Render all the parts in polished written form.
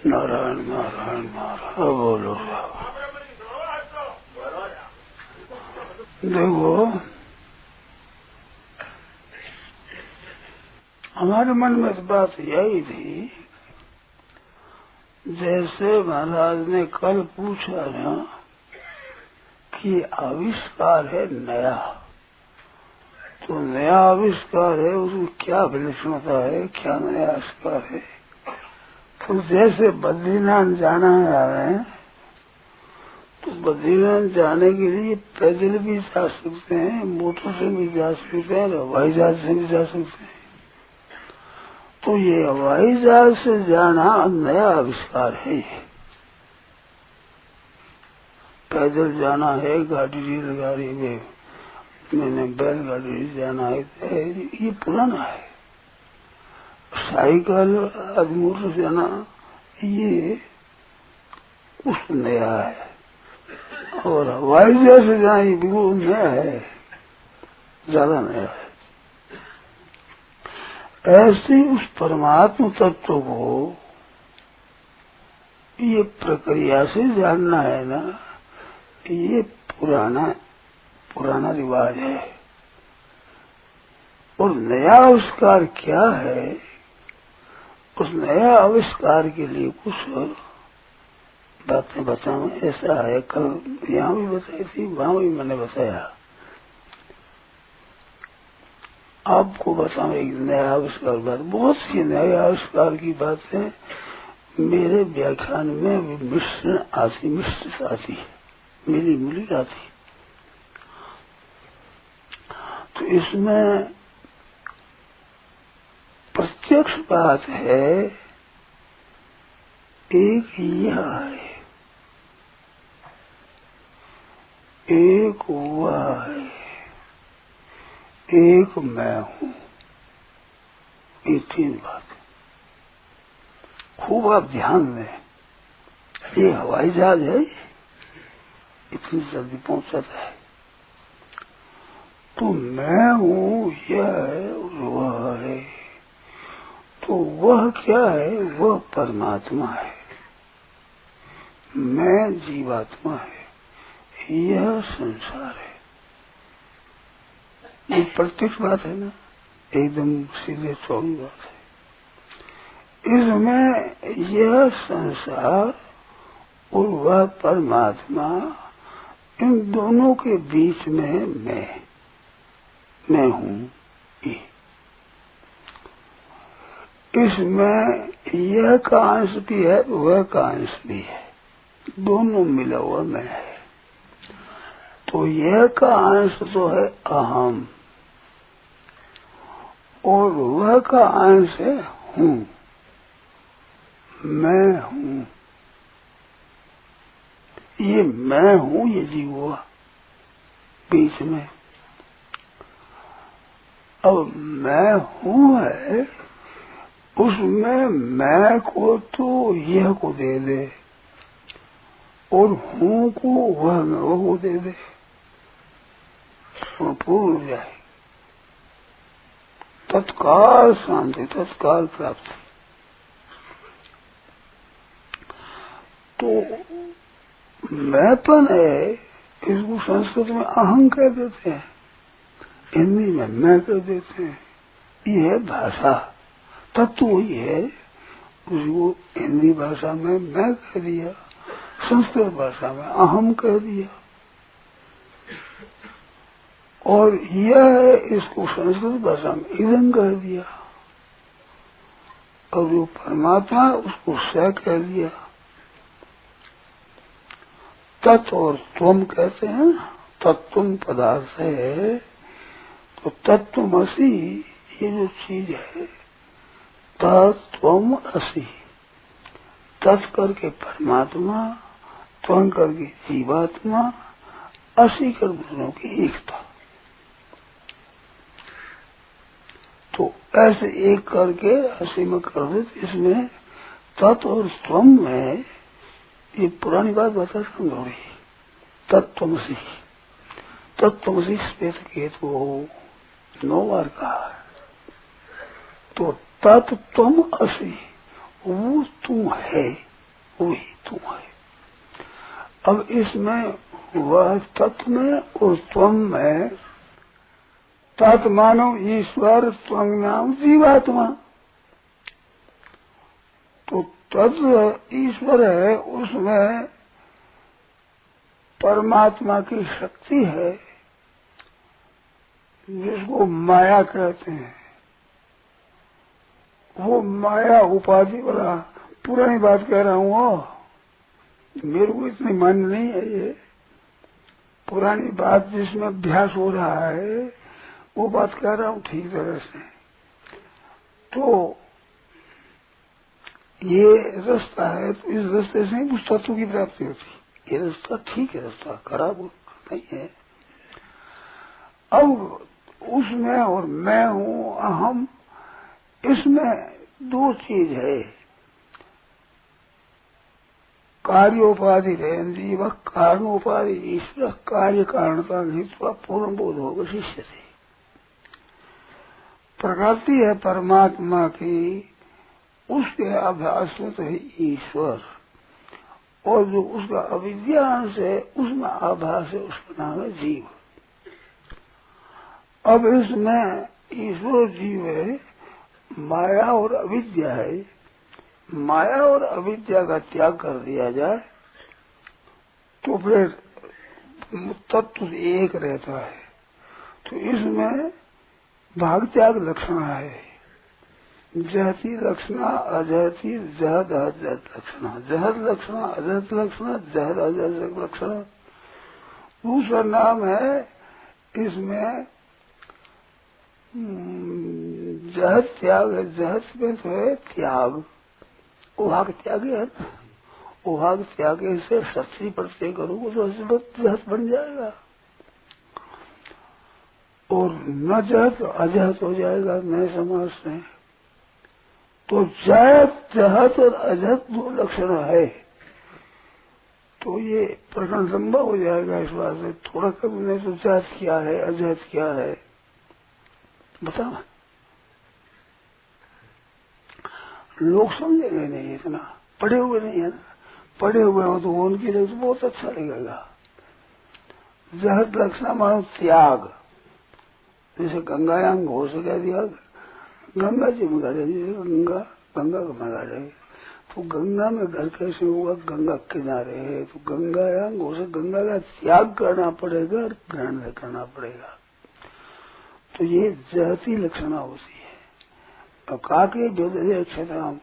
नारायण नारायण नारायण बोलो। देखो, हमारे मन में तो बात यही थी, जैसे महाराज ने कल पूछा ना कि आविष्कार है नया, तो नया आविष्कार है, उसमें क्या विलक्षणता है, क्या नया आविष्कार है। तो जैसे बद्रीनाथ जाना है हमें, तो बद्रीनाथ जाने के लिए पैदल भी जा सकते हैं, मोटर से भी जा सकते हैं, हवाई जहाज से भी जा सकते हैं। तो ये हवाई जहाज से जाना नया आविष्कार है। पैदल जाना है, गाड़ी रेलगाड़ी में, मैंने बैलगाड़ी जाना है, ये पुराना है। साइकिल मोटर से जाना ये कुछ नया है, और हवाई जहाज से जाना ये बिल्कुल नया है, ज्यादा नया है। ऐसे उस परमात्म तत्व को ये प्रक्रिया से जानना है ना, ये पुराना रिवाज है। और नया आविष्कार क्या है, उस नया आविष्कार के लिए कुछ बातें बताऊं। ऐसा है, कल यहाँ भी बताई थी, वहां भी मैंने बताया। आपको बताऊं एक नया आविष्कार बात, बहुत सी नए आविष्कार की बातें मेरे व्याख्यान में मिश्रित आती है, मिली मिली आती। तो इसमें प्रत्यक्ष बात है, एक यह है, एक वह है, एक मैं हूँ। ये तीन बात खूब आप ध्यान दें। ये हवाई जहाज है, इतनी जल्दी पहुंच जाता है। तो मैं हूँ, यह है और वह है। तो वह क्या है, वह परमात्मा है, मैं जीवात्मा है, यह संसार है। ये प्रत्यक्ष बात है ना, एकदम सीधे चौड़ी बात है। इसमें यह संसार और वह परमात्मा, इन दोनों के बीच में मैं हूँ। इसमें यह का अंश भी है, वह का अंश भी है, दोनों मिला हुआ मैं है। तो यह का अंश तो है अहम, और वह का अंश है हूँ, मैं हूँ। ये मैं हूँ, ये जीव हुआ बीच में। अब मैं हूँ है, उसमें मैं को तो यह को दे दे, और हूँ को वह को दे दे, तो पूर्ण हो जाए, तत्काल शांति, तत्काल प्राप्ति। तो मैंपन है, इसको संस्कृत में अहं कह देते हैं, हिंदी में मैं कह देते हैं। ये है भाषा, तत्व वही है, उसको हिंदी भाषा में मैं कह दिया, संस्कृत भाषा में अहम कह दिया। और यह है, इसको संस्कृत भाषा में इदं कह दिया, और जो परमात्मा उसको स कह दिया। तत् और त्वम कहते हैं, तत्व पदार्थ है, तो तत्वमसि ये जो चीज है, तत्वम असि, तत् करके परमात्मा, त्वं करके जीवात्मा, असि कर दोनों की एकता। तो ऐसे एक करके असि में कर दे, इसमें तत् और त्वम में ये पुरानी बात बता समझो रही। तत्वमसि, तत्वमसि श्वेत केतु हो 9 बार कहा। तो तत्त्वम असि, वो तू है, वही तुम है। अब इसमें वह तत्व में और त्वम में तत् मानो ईश्वर, त्वं नाम जीवात्मा। तो तत्व ईश्वर है, उसमें परमात्मा की शक्ति है जिसको माया कहते हैं। वो माया उपाधि वाला, पुरानी बात कह रहा हूँ, मेरे को इतनी मन नहीं है। ये पुरानी बात जिसमें अभ्यास हो रहा है वो बात कह रहा हूँ ठीक तरह से। तो ये रास्ता है, तो इस रास्ते से ही उस तत्व की प्राप्ति होती। ये रास्ता ठीक है, रास्ता खराब नहीं है। अब उसमें और मैं हूँ, अहम, इसमें दो चीज है। कार्योपाधि जीव, कारणोपाधि ईश्वर, कार्य कारणता हित्वा पूर्ण बोध होगा शिष्य से। प्रकृति है परमात्मा की, उसके आभास में तो है ईश्वर, और जो उसका अविद्यांश है उसमें आभास है, उसका नाम है जीव। अब इसमें ईश्वर जीव है, माया और अविद्या है। माया और अविद्या का त्याग कर दिया जाए तो फिर तत्व एक रहता है। तो इसमें भाग त्याग लक्षण है, जहती लक्षणा, अजहती, जहद अजहत लक्षणा, जहद लक्षणा, अजहत लक्षणा, जहद अजहत लक्षणा। दूसरा नाम है इसमें जहद त्याग है। जहद में तो है त्याग, उभाग त्याग है ना, उभाग त्याग से सत्य प्रत्यय करूंगा तो जहद बन जाएगा, और न जहद अजहत हो जाएगा नए समाज से। तो जहद और अजहत दो लक्षण है, तो ये प्रकरण लंबा हो जाएगा। इस बात से थोड़ा कम नहीं, तो जहद क्या है, अजहत क्या है बताओ। लोग समझेंगे नहीं, इतना पढ़े हुए नहीं है ना। पढ़े हुए हो तो उनके लिए तो बहुत अच्छा लगेगा। जहद लक्षण मानो त्याग, जैसे गंगायाम घोष कह दिया, गंगा जी में घर है, गंगा गंगा में घर है, तो गंगा में घर कैसे होगा, गंगा किनारे है, तो गंगायाम घोष, गंगा का त्याग करना पड़ेगा और ग्रहण करना पड़ेगा। तो ये जहती लक्षणा होती है। और काके जो दे क्षेत्र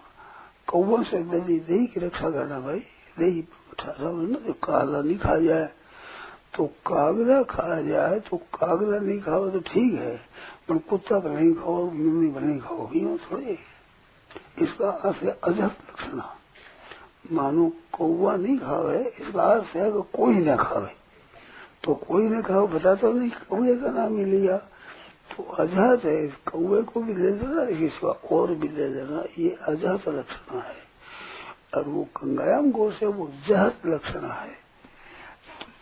कौवन से दही की रक्षा करना भाई, दही जो कागला नहीं खा जाए, तो कागला खा जाए तो कागला नहीं खाओ तो ठीक है, पर कुत्ता पर नहीं खाओ, मिम्मी पर नहीं खाओ, यूँ थोड़े। इसका अर्थ है अजहत लक्षणा। मानो कौवा नहीं खावे, इसका अर्थ है कि कोई न खावे। तो कोई न खाओ बता तो नहीं, कौए का नाम ही लिया, तो अजहत है। कौए को भी ले लेना, इसका और भी ले लेना, ये अजहत लक्षण है। और वो गंगायाम घोष है, वो जहत लक्षण है।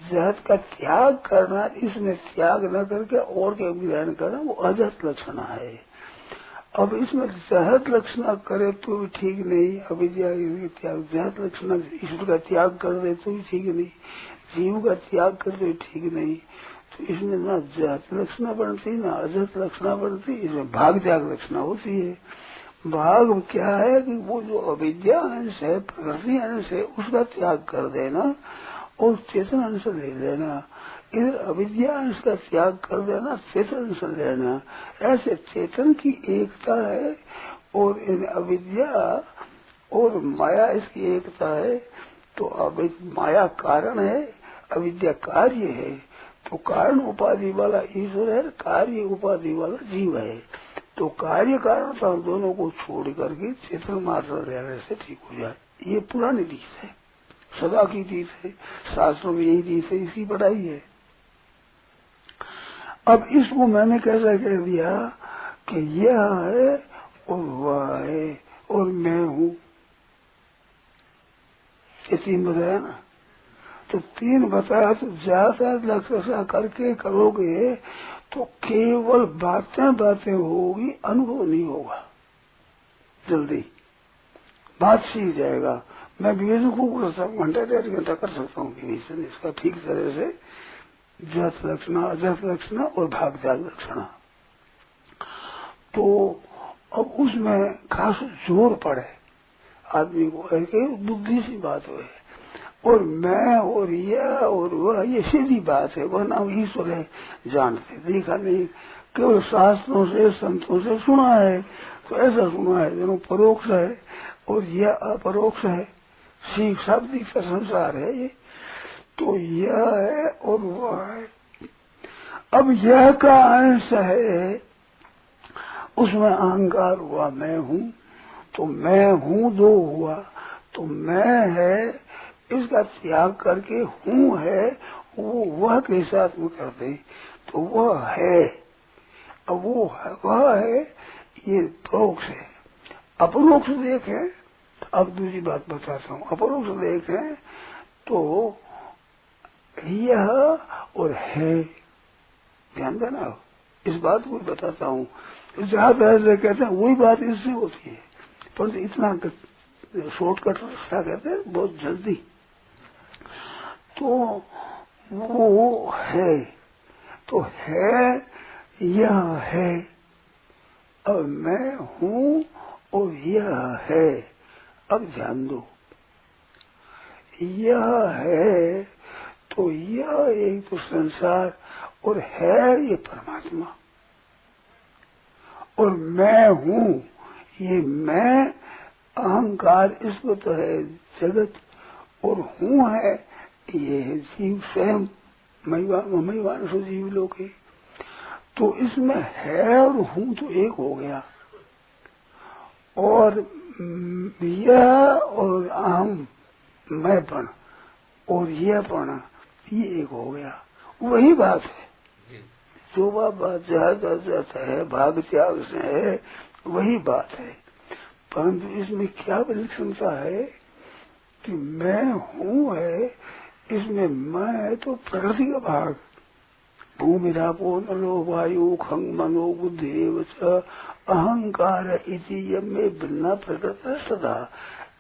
जहत का त्याग करना, इसमें त्याग न करके और के ग्रहण करना, वो अजहत लक्षण है। अब इसमें जहत लक्षण करे तो भी ठीक नहीं, अविद्या त्याग, जहत लक्षण ईश्वर का त्याग कर दे तो भी ठीक नहीं, जीव का त्याग कर दे ठीक नहीं। तो इसमें ना जहत लक्षणा बनती ना अजहत लक्षणा बनती, इसमें भाग त्याग लक्षणा होती है। भाग क्या है कि वो जो अविद्या अंश है, प्रकृति अंश है, उसका त्याग कर देना और चेतन अंश ले लेना। इधर अविद्या अंश का त्याग कर देना, चेतन अंश लेना। ऐसे चेतन की एकता है और इन अविद्या और माया इसकी एकता है। तो माया कारण है, अविद्या कार्य है। तो कारण उपाधि वाला ईश्वर है, कार्य उपाधि वाला जीव है। तो कार्य कारण तो दोनों को छोड़ करके चेतन मात्र रहने से ठीक हो जाए। ये पुरानी रीत है, सदा की रीत है, शास्त्रों में यही रीत है, इसकी पढ़ाई है। अब इसको मैंने कैसा कह दिया कि यह है और वह है और मैं हूँ, ये तीन बताया ना। तो तीन बताया, तो ज्यादा लक्ष्य करके करोगे तो केवल बातें बातें होगी, अनुभव नहीं होगा। जल्दी बात सीख जाएगा, मैं विवेचन खूब कर सकता हूँ, घंटा 1.5 घंटा कर सकता हूँ विवेचन इसका ठीक तरह से, जत लक्षणा अजत लक्षणा और भागजात लक्षणा। तो अब उसमें खास जोर पड़े आदमी को, ऐसे बुद्धि सी बात हो, और मैं और यह और वह ये सीधी बात है, वह नाम ईश्वर है, जानते देखा नहीं, केवल शास्त्रों से संतों से सुना है, तो ऐसा सुना है दोनों परोक्ष है और यह अपरोक्ष है, सीख शाब्दिक का संसार है ये, तो यह है और वह है। अब यह का अंश है, उसमें अहंकार हुआ मैं हूँ, तो मैं हूँ दो हुआ, तो मैं है इसका त्याग करके हूँ है वो वह के साथ में कर दे तो वह है। अब वो है वह है, ये परोक्ष है। अपरोक्ष देखें, अब दूसरी बात बताता हूँ, अपरोक्ष देखें तो यह और है, ध्यान देना इस बात को बताता हूँ। जहाँ पहले कहते हैं वही बात इससे होती है, परंतु इतना शॉर्टकट रास्ता कहते हैं बहुत जल्दी। तो वो है, तो है यह है, अब मैं हूँ और यह है। अब ध्यान दो, यह है तो यह एक तो संसार और है ये परमात्मा, और मैं हूँ ये मैं अहंकार इसको तो है जगत, और हूँ है ये है जीव स्वयं, महिवान सो जीव लोग है। तो इसमें है और हूँ तो एक हो गया, और यह और अहम मैंपन और यह पना ये एक हो गया, वही बात है। जो बात जाता है भाग त्याग से है वही बात है, परंतु इसमें क्या विलक्षणता है कि मैं हूँ है, इसमें मैं है तो प्रकृति का भाग, भूमि रापो नलो वायु खंग मनो बुद्धि अहंकार इति यमे भिन्ना प्रकृति सदा,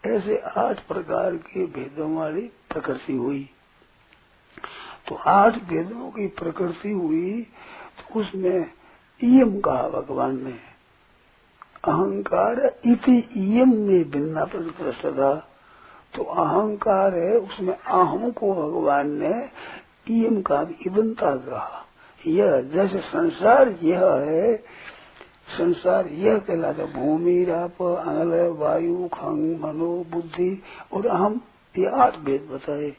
ऐसे 8 प्रकार के भेदों वाली प्रकृति हुई। तो 8 भेदों की प्रकृति हुई, तो उसमें इयम कहा भगवान ने, अहंकार इति इयम में भिन्ना प्रकृति सदा, तो अहंकार है उसमें अहम को भगवान ने इयम का इदंता कहा। यह जैसे संसार यह है, संसार यह कहलाता, भूमि राप अनल वायु खंग मनो बुद्धि और अहम, ये 8 भेद बताए।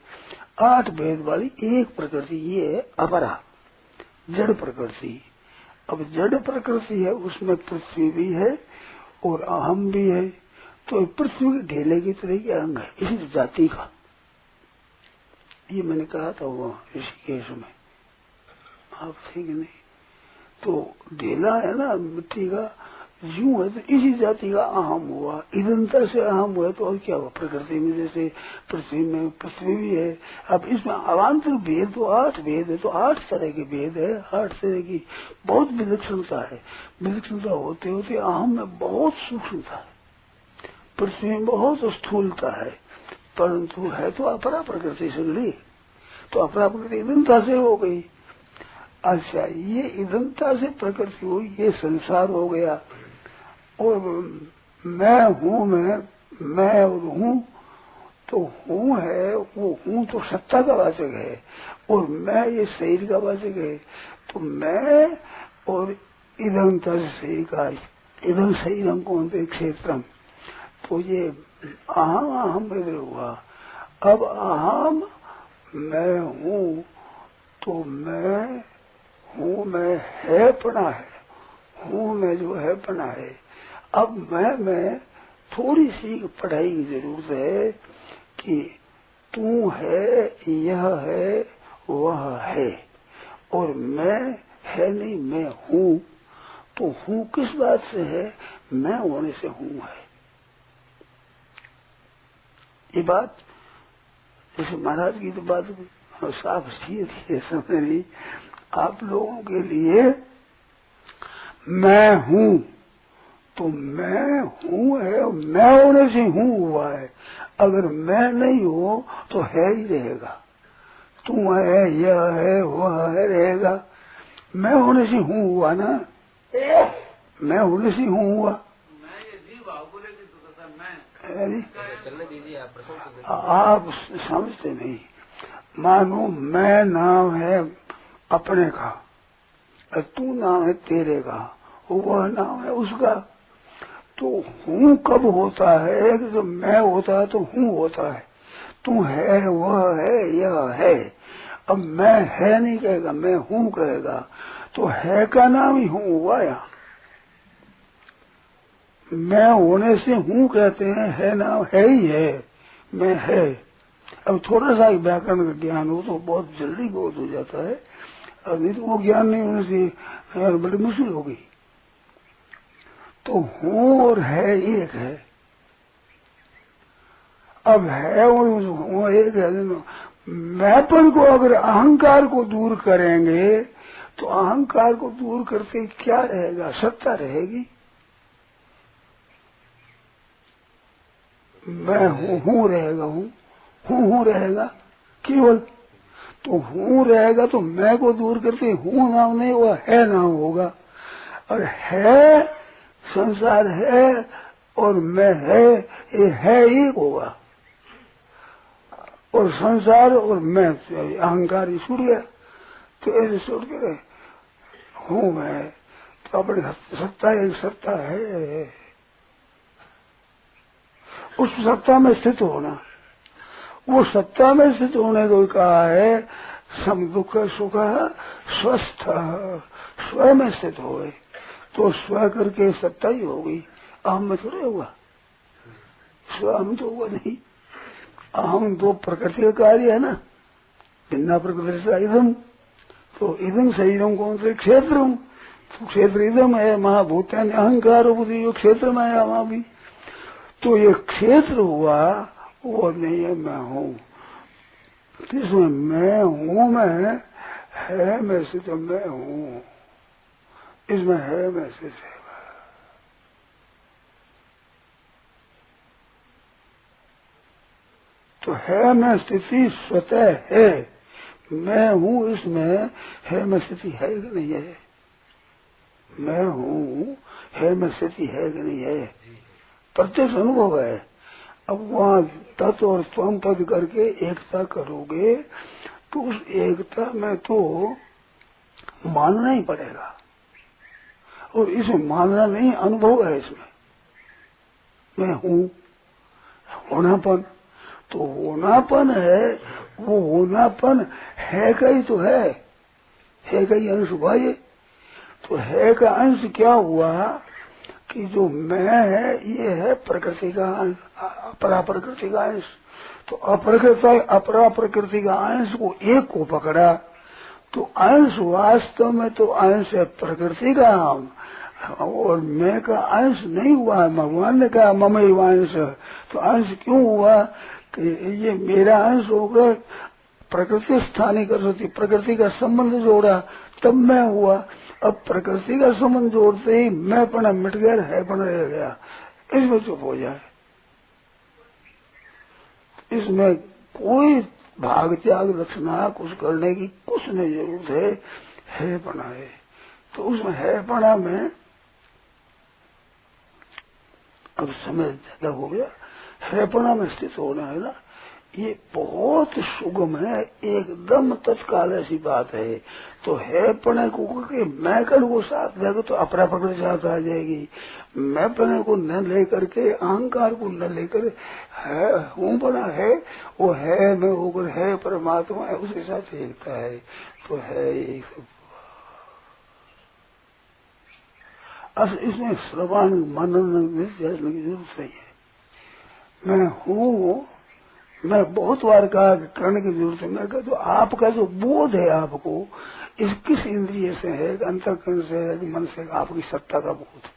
8 भेद वाली एक प्रकृति ये है अपरा, जड़ प्रकृति। अब जड़ प्रकृति है उसमें पृथ्वी भी है और अहम भी है, तो पृथ्वी के ढेले की तरह की अंग है इसी जाति का, ये मैंने कहा था वो इसी केस में, आप ठीक नहीं, तो ढेला है ना मिट्टी का, यूं है तो इसी जाति का अहम हुआ, इदंता से अहम हुआ, तो और क्या हुआ प्रकृति में, जैसे पृथ्वी में पृथ्वी भी है। अब इसमें अवान्तर भेद तो 8 भेद है, तो 8 तरह के भेद है, 8 तरह की बहुत विलक्षणता है। विलक्षणता होते होते अहम में बहुत सूक्ष्मता है, पृथ्वी में बहुत स्थूलता है, परंतु है तो अपरा प्रकृति सगली, तो अपरा प्रकृति इदंता से हो गई। अच्छा, ये इदंता से प्रकृति हुई, ये संसार हो गया, और मैं हूँ, मैं और हूँ, तो हूँ है, वो हूँ तो सत्ता का वाचक है, और मैं ये शरीर का वाचक है, तो मैं और इदंता से शरीर का, इदं शरीरम कौन पे क्षेत्रम, तो ये अहम इधर हुआ। अब अहम मैं हूँ, तो मैं हूँ मैं है पना है, हूँ मैं जो है पना है। अब मैं थोड़ी सी पढ़ाई की जरूरत है कि तू है, यह है, वह है, और मैं है नहीं, मैं हूँ, तो हूँ किस बात से है, मैं होने से हूँ है। ये बात जैसे महाराज की तो बात साफ सी समझ नहीं, आप लोगों के लिए मैं हूँ तो मैं हूँ है, मैं होने से हूँ हुआ है। अगर मैं नहीं हो तो है ही रहेगा, तू है, यह है, वह है, रहेगा। मैं होने से हूँ हुआ ना, मैं होने से हूँ हुआ। आप समझते नहीं। मानो मैं नाम है अपने का, तू नाम है तेरे का, वह नाम है उसका। तो हूँ कब होता है कि जब मैं होता है तो हूँ होता है। तू है, वह है, यह है। अब मैं है नहीं कहेगा, मैं हूँ कहेगा, तो है का नाम ही हूँ हुआ। यहाँ मैं होने से हूँ कहते हैं, है नाम है ही है, मैं है। अब थोड़ा सा व्याकरण का ज्ञान हो तो बहुत जल्दी बोध हो जाता है, अब नहीं तो वो ज्ञान नहीं होने से यार बड़ी मुश्किल होगी। तो हूँ और है एक है। अब है और हूँ एक है। मैंपन को अगर अहंकार को दूर करेंगे तो अहंकार को दूर करके क्या रहेगा? सत्ता रहेगी। मैं हूँ रहेगा, हूँ रहेगा केवल। तो हूँ रहेगा तो मैं को दूर करके हूँ नाम नहीं, वो है नाम होगा। और है संसार है और मैं है, ये है एक होगा। और संसार और मैं अहंकार ही छूट गया। तो ऐसे छूट के हूँ मैं, तो अपनी सत्ता एक सत्ता है, उस सत्ता में स्थित होना। वो सत्ता में स्थित होने को कहा है सम दुख सुख स्वस्थ, स्व में स्थित हो गए तो स्व करके सत्ता ही होगी। अहम में थोड़े होगा, स्व हम तो होगा नहीं। अहम तो प्रकृति का कार्य है ना, भिन्ना प्रकृति से इदम, तो इदम शरीरम कौन से क्षेत्र, तो क्षेत्र इदम है। महाभूत अहंकार बुद्धि जो क्षेत्र में है वहां भी, तो ये क्षेत्र हुआ वो नहीं है मैं हूँ। इसमें मैं हूँ में है मैं से तो मैं हूँ, इसमें है मैं से तो है मैं स्थिति स्वतः है। मैं हूँ इसमें है मैं स्थिति है कि नहीं है? मैं हूँ है मैं स्थिति है कि नहीं है? प्रत्यक्ष अनुभव है। अब वहाँ तत्व और त्वम पद करके एकता करोगे तो उस एकता में तो मानना ही पड़ेगा, और इसमें मानना नहीं, अनुभव है इसमें। मैं हूँ होनापन, तो होनापन है, वो होनापन है का ही तो है का ही अंश हुआ ये। तो है का अंश क्या हुआ कि जो मैं है ये है प्रकृति का अंश, अपरा प्रकृति का अंश। तो अपरा प्रकृति का अंश को एक को पकड़ा तो अंश वास्तव में तो अंश है प्रकृति का, और मैं का अंश नहीं हुआ है। भगवान ने कहा ममैव अंश, तो अंश क्यों हुआ कि ये मेरा अंश होकर प्रकृति स्थानीय कर सकती, प्रकृति का संबंध जोड़ा तब मैं हुआ। अब प्रकृति का संबंध जोड़ते ही मैं पना मिट गया, है पना रह गया, इसमें चुप हो जाए। इसमें कोई भाग त्याग रचना कुछ करने की कुछ नहीं जरूरत है पना है। तो उसमें है पना में अब समय ज्यादा हो गया, है पना में स्थित होना है ना, ये बहुत सुगम है, एकदम तत्काल ऐसी बात है। तो है पने को करके मैं कण को साथ लेकर तो अपरा प्रकृति साथ आ जाएगी। मैं पने को न लेकर के अहंकार को न लेकर है हूँ पना है, वो है मैं होकर है परमात्मा है, उसके साथ एकता है। तो है एक इसमें श्रवण मनन निध्यासन की जरूरत नहीं है। मैं हूँ, मैं बहुत बार कहा कि करने की जरूरत है। मैं कहा तो आपका जो बोध है आपको इस किस इंद्रिय से है, अंतःकरण से है, मन से, आपकी सत्ता का बोध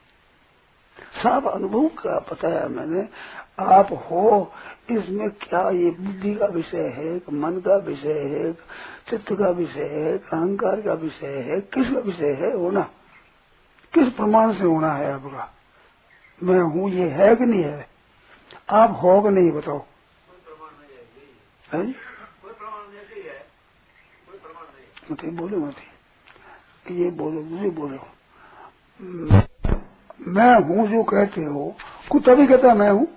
सब अनुभव का पता है मैंने। आप हो इसमें क्या ये बुद्धि का विषय है, मन का विषय है, चित्त का विषय है, अहंकार का विषय है, किसका विषय है होना, किस प्रमाण से होना है आपका? मैं हूँ ये है कि नहीं है? आप हो कि नहीं बताओ? है मत बोलो, मत ये बोलो, मुझे बोलो। मैं हूँ जो कहते हो, कुछ तभी कहता मैं हूँ,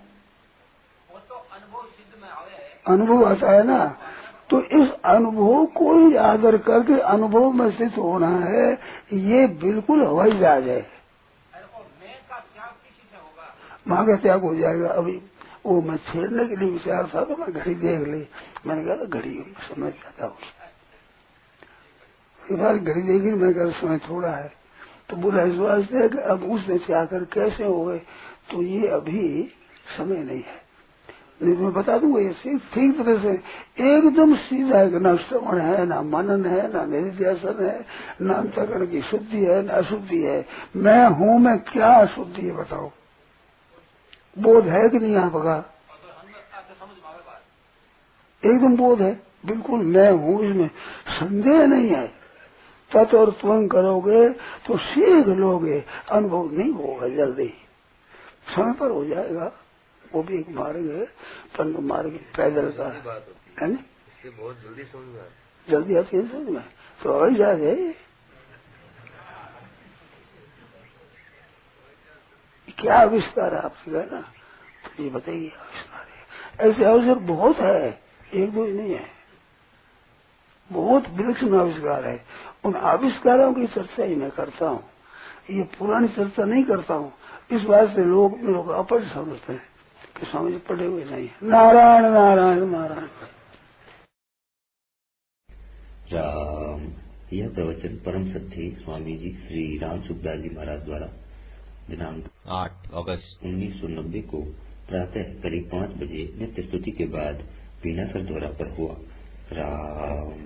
अनुभव आता है ना। तो इस अनुभव को ही आदर करके अनुभव में स्थित होना है, ये बिल्कुल हवाई जहाज है। माँ का त्याग हो जाएगा। अभी वो मैं छेड़ने के लिए विचार था तो मैं घड़ी देख ली, मैंने कहा घड़ी समय ज्यादा हो गया, घड़ी देखी, मैं कहा समय थोड़ा है। तो बोला इस वास्ते कि अब उसने से आकर कैसे हो गए, तो ये अभी समय नहीं है। नहीं तो मैं बता दूंगा ये ठीक तरह से एकदम सीधा है, ना श्रवण है, ना मनन है, ना निधिध्यासन है, ना अंतःकरण की शुद्धि है, ना अशुद्धि है। मैं हूँ में क्या अशुद्धि है बताओ? बोध है कि नहीं यहाँ का? एकदम बोध है, बिल्कुल मैं हूँ, इसमें संदेह नहीं है। तत् और त्वं करोगे तो सीख लोगे, अनुभव नहीं होगा जल्दी, समय पर हो जाएगा। वो भी एक मार्ग है, परंतु मार्ग पैदल का है ना, बहुत जल्दी समझ में जल्दी आती है समझ में, तो हवाई जहाज है। क्या आविष्कार है आपसे कहना, तो ये बताइए आविष्कार है। ऐसे अवसर बहुत है, एक दो ही नहीं है, बहुत विलक्षण आविष्कार है। उन आविष्कारों की चर्चा ही मैं करता हूँ, ये पुरानी चर्चा नहीं करता हूँ। इस बात से लोग अपच समझते हैं कि समझ पड़े हुए नहीं। नारायण नारायण नारायण। राम। यह प्रवचन परम सत्य स्वामी जी श्री राम सुखदास जी महाराज द्वारा दिनांक 8 अगस्त 1990 को प्रातः करीब 5 बजे नित्य स्तुति के बाद पीनासर द्वारा पर हुआ। राम।